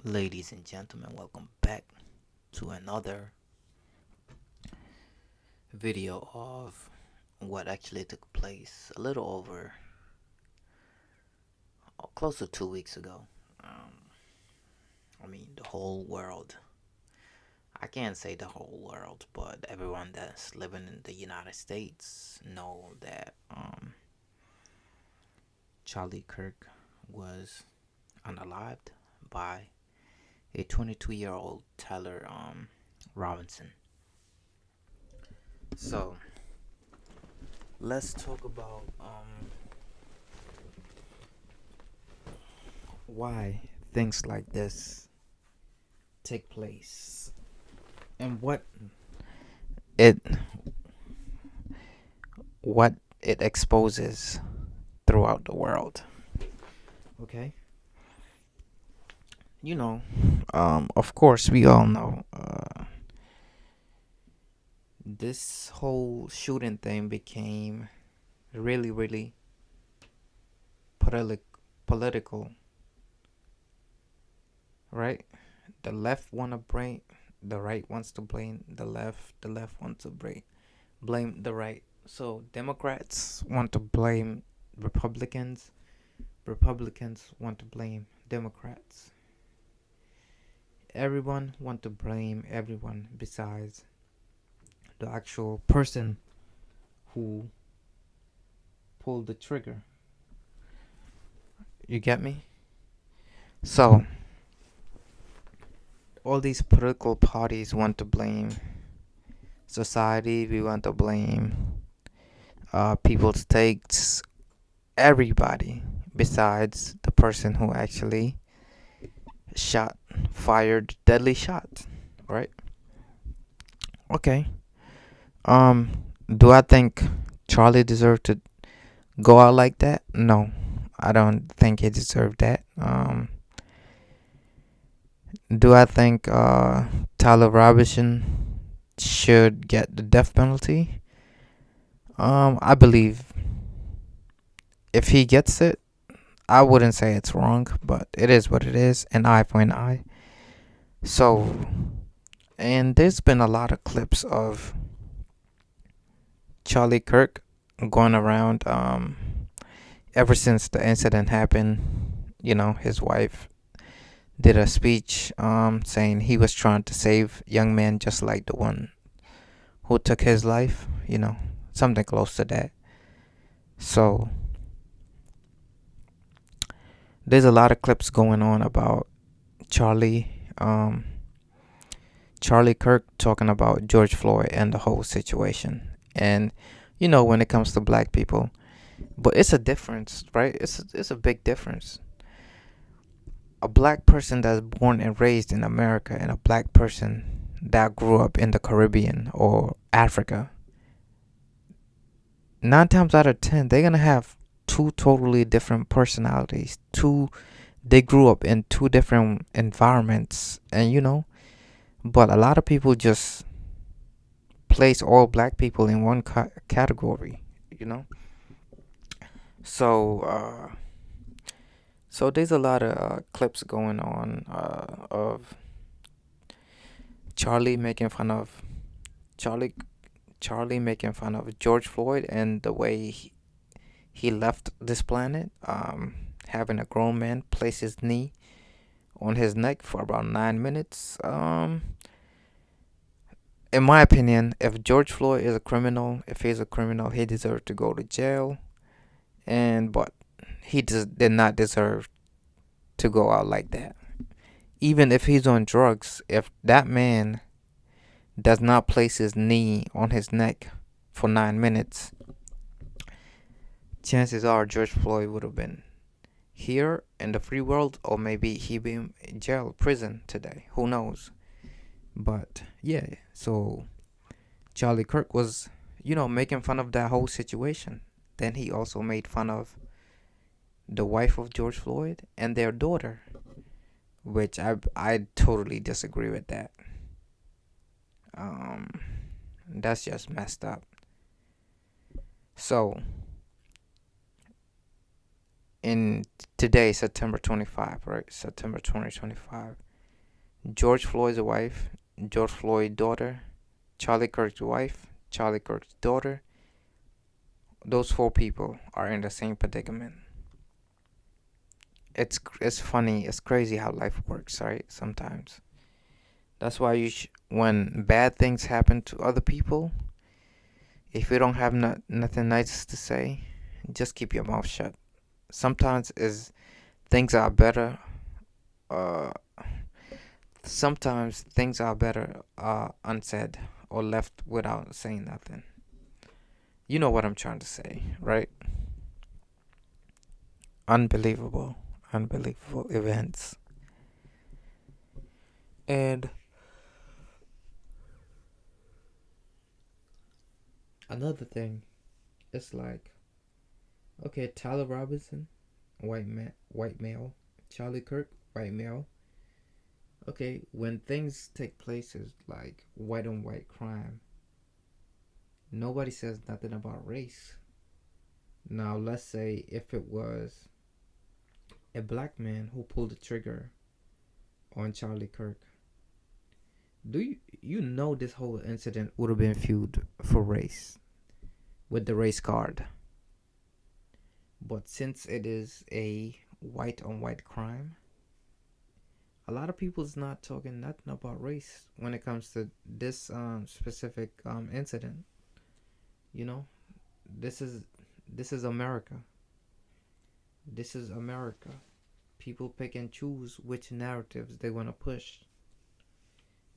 Ladies and gentlemen, welcome back to another video of what actually took place a little over, close to 2 weeks ago. Um, the whole world. I can't say the whole world, but everyone that's living in the United States know that Charlie Kirk was unalived by a 22-year-old Tyler Robinson. So let's talk about why things like this take place and it what it exposes throughout the world. Okay, you know, of course, we all know this whole shooting thing became really, really political, right? The left want to blame, the right wants to blame the left. The left wants to blame the right. So Democrats want to blame Republicans. Republicans want to blame Democrats. Everyone want to blame everyone besides the actual person who pulled the trigger. You get me? So all these political parties want to blame society. We want to blame people's takes. Everybody besides the person who actually shot, fired deadly shot, right? Okay. Um, do I think Charlie deserved to go out like that? No, I don't think he deserved that. Do I think Tyler Robinson should get the death penalty? I believe if he gets it, I wouldn't say it's wrong, but it is what it is, an eye for an eye. So, and there's been a lot of clips of Charlie Kirk going around ever since the incident happened. You know, his wife did a speech saying he was trying to save young men just like the one who took his life, something close to that. So there's a lot of clips going on about Charlie Charlie Kirk talking about George Floyd and the whole situation. And when it comes to black people, but it's a difference, right? It's a big difference. A black person that's born and raised in America and a black person that grew up in the Caribbean or Africa, 9 times out of 10, they're gonna have two totally different personalities. They grew up in two different environments, and but a lot of people just place all black people in one category, you know. So, there's a lot of clips going on of Charlie making fun of Charlie Charlie making fun of George Floyd and the way he left this planet. Having a grown man place his knee on his neck for about 9 minutes. In my opinion, if George Floyd is a criminal, if he's a criminal, he deserves to go to jail. But he did not deserve to go out like that. Even if he's on drugs, if that man does not place his knee on his neck for 9 minutes, chances are George Floyd would have been here in the free world, or maybe he'd be in jail, prison today. Who knows? But yeah, so Charlie Kirk was, making fun of that whole situation. Then he also made fun of the wife of George Floyd and their daughter, which I totally disagree with that. Um, that's just messed up. So in today, September 25, right? September 2025. George Floyd's wife, George Floyd's daughter, Charlie Kirk's wife, Charlie Kirk's daughter. Those four people are in the same predicament. It's funny. It's crazy how life works, right? Sometimes. That's why when bad things happen to other people, if you don't have nothing nice to say, just keep your mouth shut. Sometimes is things are better. Uh, Sometimes things are better unsaid or left without saying nothing. You know what I'm trying to say, right? Unbelievable, unbelievable events. And another thing, it's like, okay, Tyler Robinson, white male. Charlie Kirk, white male. Okay, when things take places like white on white crime, nobody says nothing about race. Now, let's say if it was a black man who pulled the trigger on Charlie Kirk, do you know this whole incident would have been viewed for race with the race card? But since it is a white on white crime, a lot of people's not talking nothing about race when it comes to this specific incident. You know, this is this is America. This is America. People pick and choose which narratives they want to push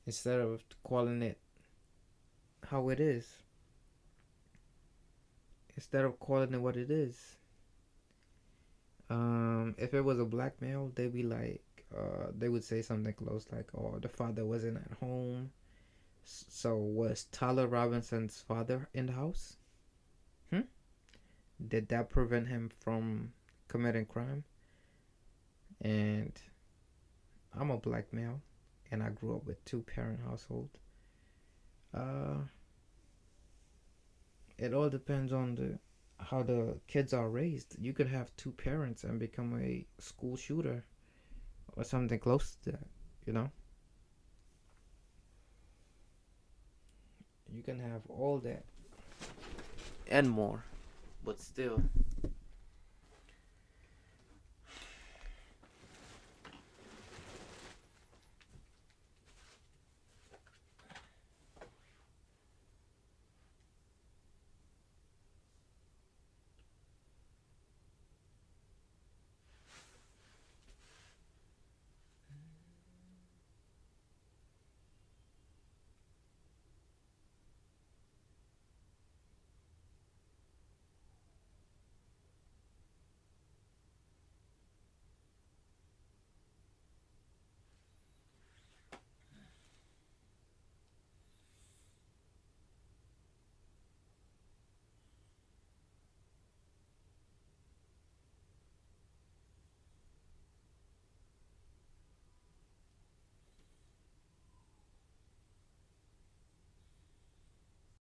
instead of calling it how it is. Instead of calling it what it is. If it was a black male, they'd be like, they would say something close like, "Oh, the father wasn't at home." So was Tyler Robinson's father in the house? Hmm? Did that prevent him from committing crime? And I'm a black male, and I grew up with two-parent household. Uh, it all depends on the how the kids are raised. You could have two parents and become a school shooter or something close to that. You know, you can have all that and more, but still,